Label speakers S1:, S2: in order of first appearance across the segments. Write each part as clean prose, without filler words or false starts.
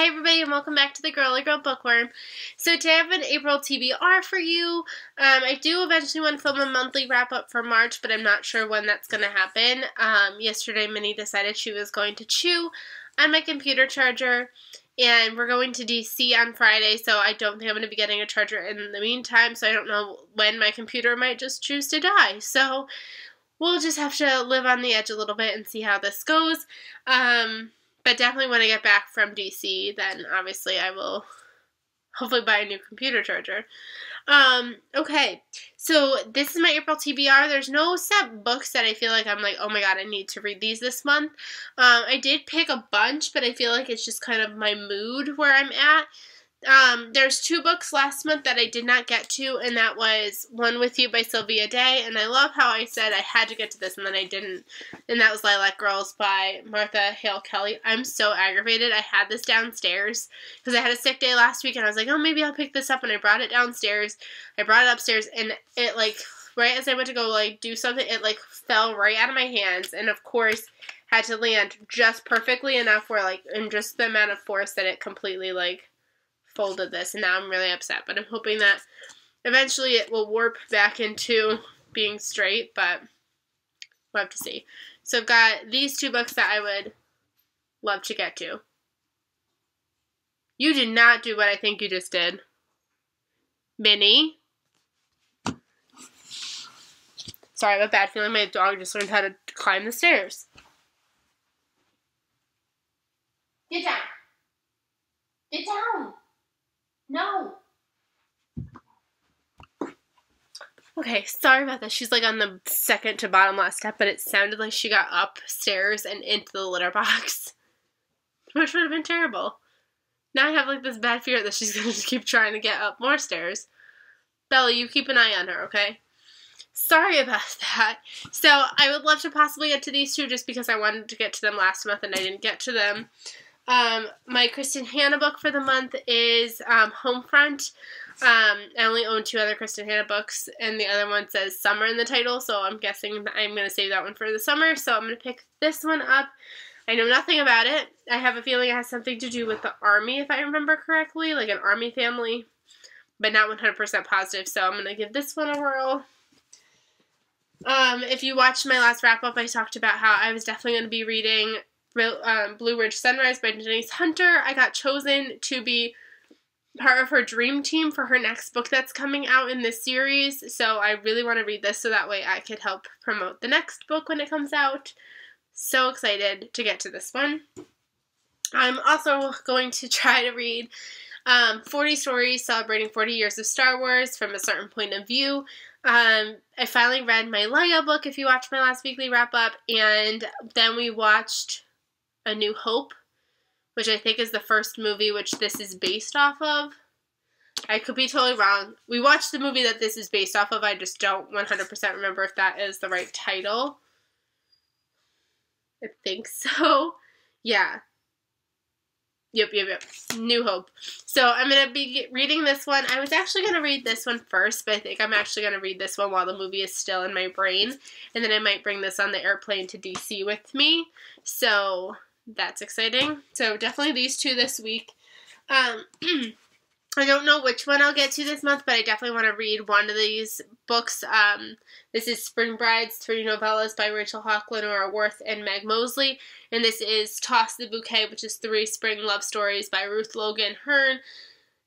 S1: Hi everybody and welcome back to the Girly Girl Bookworm. So today I have an April TBR for you. I do eventually want to film a monthly wrap up for March, but I'm not sure when that's going to happen. Yesterday Minnie decided she was going to chew on my computer charger, and we're going to DC on Friday, so I don't think I'm going to be getting a charger in the meantime, so I don't know when my computer might just choose to die. So we'll just have to live on the edge a little bit and see how this goes. But definitely when I get back from DC, then obviously I will hopefully buy a new computer charger. Okay, so this is my April TBR. There's no set books that I feel like I'm like, oh my god, I need to read these this month. I did pick a bunch, but I feel like it's just kind of my mood where I'm at. There's 2 books last month that I did not get to, and that was One With You by Sylvia Day, and I love how I said I had to get to this and then I didn't, and that was Lilac Girls by Martha Hale Kelly. I'm so aggravated. I had this downstairs because I had a sick day last week, and I was like, oh, maybe I'll pick this up, and I brought it downstairs. I brought it upstairs, and it, like, right as I went to go, like, do something, it, like, fell right out of my hands, and of course had to land just perfectly enough where, like, in just the amount of force that it completely, like, folded this, and now I'm really upset, but I'm hoping that eventually it will warp back into being straight, but we'll have to see. So I've got these 2 books that I would love to get to. You did not do what I think you just did. Minnie. Sorry, I have a bad feeling my dog just learned how to climb the stairs. Get down. Get down. No. Okay, sorry about that. She's like on the second to bottom last step, but it sounded like she got upstairs and into the litter box, which would have been terrible. Now I have like this bad fear that she's going to just keep trying to get up more stairs. Bella, you keep an eye on her, okay? Sorry about that. So I would love to possibly get to these 2 just because I wanted to get to them last month and I didn't get to them. My Kristen Hanna book for the month is Homefront. I only own 2 other Kristen Hanna books, and the other one says Summer in the title, so I'm guessing I'm going to save that one for the summer, so I'm going to pick this one up. I know nothing about it. I have a feeling it has something to do with the Army, if I remember correctly, like an Army family, but not 100% positive, so I'm going to give this one a whirl. If you watched my last wrap-up, I talked about how I was definitely going to be reading Blue Ridge Sunrise by Denise Hunter. I got chosen to be part of her dream team for her next book that's coming out in this series, so I really want to read this so that way I could help promote the next book when it comes out. So excited to get to this one. I'm also going to try to read 40 Stories Celebrating 40 Years of Star Wars from a Certain Point of View. I finally read my Leia book, if you watched my last weekly wrap-up, and then we watched A New Hope, which I think is the first movie which this is based off of. I could be totally wrong. We watched the movie that this is based off of. I just don't 100% remember if that is the right title. I think so. Yeah. Yep. New Hope. So I'm going to be reading this one. I was actually going to read this one first, but I think I'm actually going to read this one while the movie is still in my brain. And then I might bring this on the airplane to DC with me. So that's exciting. So definitely these 2 this week. I don't know which one I'll get to this month, but I definitely want to read one of these books. This is Spring Brides, 3 novellas by Rachel Hawk, Lenora Worth, and Meg Mosley. And this is Toss the Bouquet, which is 3 spring love stories by Ruth Logan Hearn,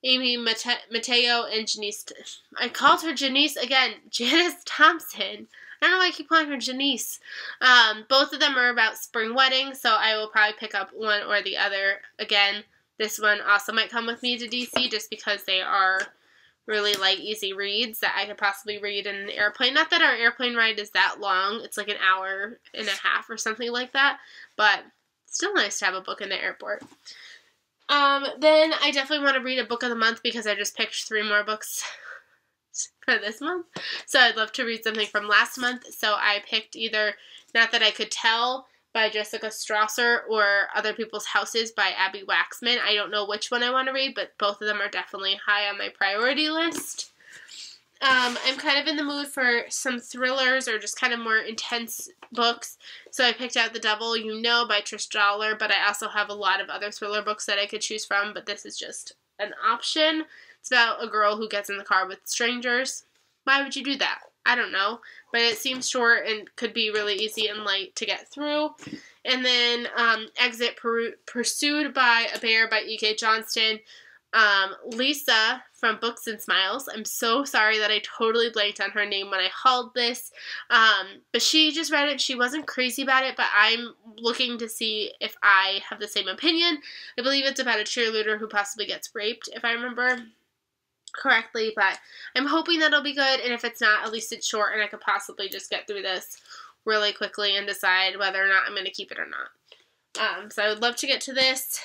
S1: Amy Mateo, and Janice. I called her Janice again. Janice Thompson. I don't know why I keep calling her Janice. Both of them are about spring weddings, so I will probably pick up one or the other. Again, this one also might come with me to DC just because they are really light, easy reads that I could possibly read in an airplane. Not that our airplane ride is that long. It's like an hour and a half or something like that, but it's still nice to have a book in the airport. Then I definitely want to read a book of the month because I just picked 3 more books for this month. So I'd love to read something from last month. So I picked either Not That I Could Tell by Jessica Strasser or Other People's Houses by Abby Waxman. I don't know which one I want to read, but both of them are definitely high on my priority list. I'm kind of in the mood for some thrillers or just kind of more intense books. So I picked out The Devil You Know by Trish Dollar, but I also have a lot of other thriller books that I could choose from, but this is just an option. It's about a girl who gets in the car with strangers. Why would you do that? I don't know, but it seems short and could be really easy and light to get through. And then Exit Pursued by a Bear by E.K. Johnston. Lisa from Books and Smiles. I'm so sorry that I totally blanked on her name when I hauled this. But she just read it. She wasn't crazy about it, but I'm looking to see if I have the same opinion. I believe it's about a cheerleader who possibly gets raped, if I remember correctly, but I'm hoping that it'll be good, and if it's not, at least it's short and I could possibly just get through this really quickly and decide whether or not I'm going to keep it or not. So I would love to get to this.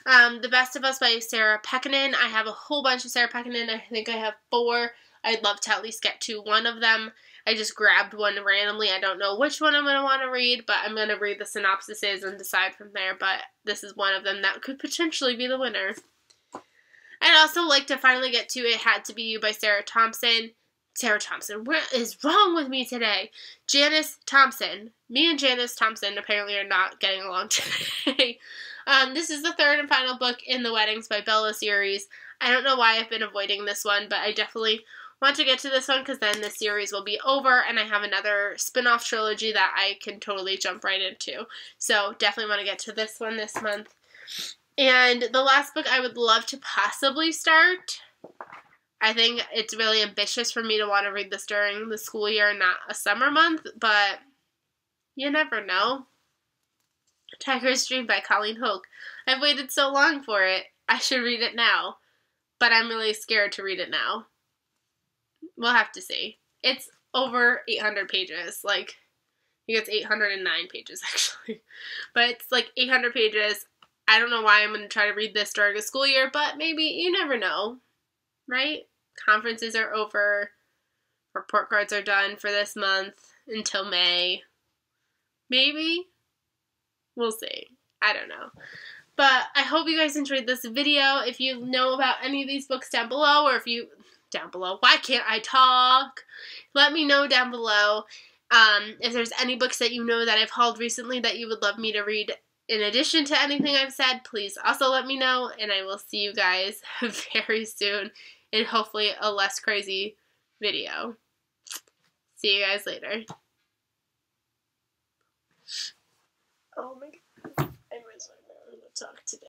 S1: The Best of Us by Sarah Pekkanen. I have a whole bunch of Sarah Pekkanen. I think I have 4. I'd love to at least get to one of them. I just grabbed one randomly. I don't know which one I'm going to want to read, but I'm going to read the synopsises and decide from there, but this is one of them that could potentially be the winner. I'd also like to finally get to It Had to Be You by Sarah Thompson. Sarah Thompson, what is wrong with me today? Janice Thompson. Me and Janice Thompson apparently are not getting along today. This is the third and final book in the Weddings by Bella series. I don't know why I've been avoiding this one, but I definitely want to get to this one because then the series will be over and I have another spin-off trilogy that I can totally jump right into. So definitely want to get to this one this month. And the last book I would love to possibly start, I think it's really ambitious for me to want to read this during the school year and not a summer month, but you never know. Tiger's Dream by Colleen Houck. I've waited so long for it. I should read it now, but I'm really scared to read it now. We'll have to see. It's over 800 pages. Like, I think it's 809 pages, actually. But it's like 800 pages. I don't know why I'm going to try to read this during a school year, but maybe, you never know, right? Conferences are over, report cards are done for this month until May. Maybe? We'll see. I don't know. But I hope you guys enjoyed this video. If you know about any of these books down below, or if you, down below, why can't I talk? Let me know down below. If there's any books that you know that I've hauled recently that you would love me to read in addition to anything I've said, please also let me know, and I will see you guys very soon in hopefully a less crazy video. See you guys later. Oh my god, I miss my mom to talk today.